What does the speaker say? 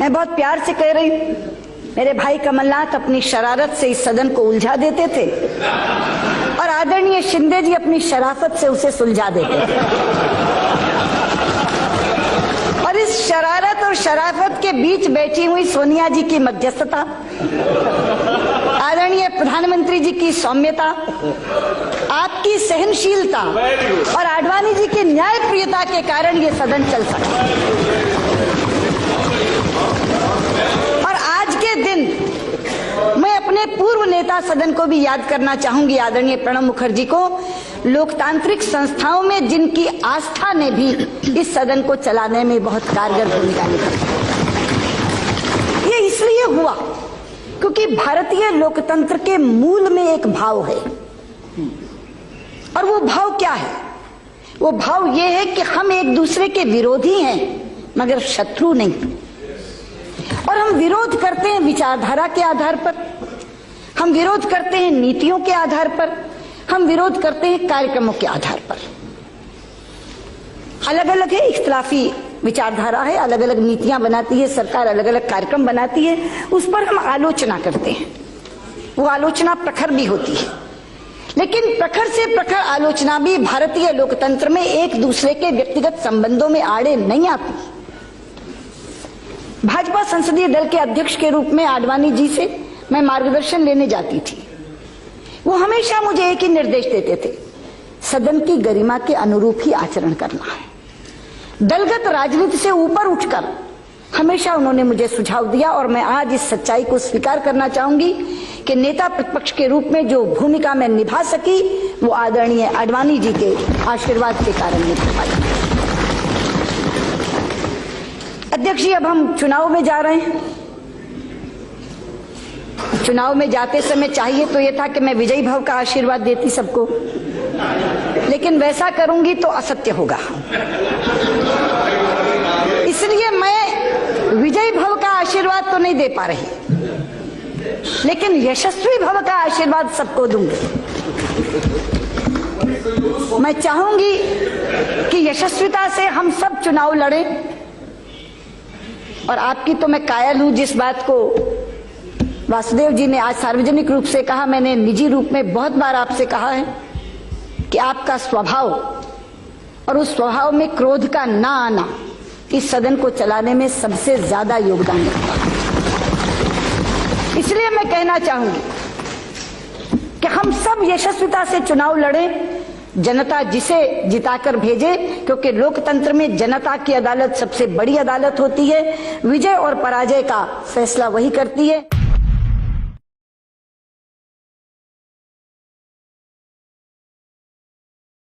मैं बहुत प्यार से कह रही हूं, मेरे भाई कमलनाथ अपनी शरारत से इस सदन को उलझा देते थे और आदरणीय शिंदे जी अपनी शराफत से उसे सुलझा देते थे। और इस शरारत और शराफत के बीच बैठी हुई सोनिया जी की मध्यस्थता, आदरणीय प्रधानमंत्री जी की सौम्यता, आपकी सहनशीलता और आडवाणी जी की न्यायप्रियता के कारण ये सदन चल सका। और आज के दिन मैं अपने पूर्व नेता सदन को भी याद करना चाहूंगी, आदरणीय प्रणब मुखर्जी को, लोकतांत्रिक संस्थाओं में जिनकी आस्था ने भी इस सदन को चलाने में बहुत कारगर भूमिका निभाई। ये इसलिए हुआ क्योंकि भारतीय लोकतंत्र के मूल में एक भाव है, और वो भाव क्या है? वो भाव ये है कि हम एक दूसरे के विरोधी हैं मगर शत्रु नहीं। और हम विरोध करते हैं विचारधारा के आधार पर, हम विरोध करते हैं नीतियों के आधार पर, हम विरोध करते हैं कार्यक्रमों के आधार पर। अलग अलग है, इख्तिलाफी विचारधारा है, अलग अलग नीतियां बनाती है सरकार, अलग अलग कार्यक्रम बनाती है, उस पर हम आलोचना करते हैं। वो आलोचना प्रखर भी होती है, लेकिन प्रखर से प्रखर आलोचना भी भारतीय लोकतंत्र में एक दूसरे के व्यक्तिगत संबंधों में आड़े नहीं आती। भाजपा संसदीय दल के अध्यक्ष के रूप में आडवाणी जी से मैं मार्गदर्शन लेने जाती थी। वो हमेशा मुझे एक ही निर्देश देते थे, सदन की गरिमा के अनुरूप ही आचरण करना है। दलगत राजनीति से ऊपर उठकर हमेशा उन्होंने मुझे सुझाव दिया, और मैं आज इस सच्चाई को स्वीकार करना चाहूंगी कि नेता प्रतिपक्ष के रूप में जो भूमिका मैं निभा सकी वो आदरणीय आडवाणी जी के आशीर्वाद के कारण निभा पाई। अध्यक्ष जी, अब हम चुनाव में जा रहे हैं। चुनाव में जाते समय चाहिए तो यह था कि मैं विजयी भव का आशीर्वाद देती सबको, लेकिन वैसा करूंगी तो असत्य होगा। इसलिए मैं विजयी भव का आशीर्वाद तो नहीं दे पा रही, लेकिन यशस्वी भव का आशीर्वाद सबको दूंगी। मैं चाहूंगी कि यशस्विता से हम सब चुनाव लड़ें, और आपकी तो मैं कायल हूं जिस बात को वासुदेव जी ने आज सार्वजनिक रूप से कहा, मैंने निजी रूप में बहुत बार आपसे कहा है कि आपका स्वभाव और उस स्वभाव में क्रोध का ना आना इस सदन को चलाने में सबसे ज्यादा योगदान रखता है। इसलिए मैं कहना चाहूंगी कि हम सब यशस्विता से चुनाव लड़ें, जनता जिसे जिताकर भेजे, क्योंकि लोकतंत्र में जनता की अदालत सबसे बड़ी अदालत होती है। विजय और पराजय का फैसला वही करती है।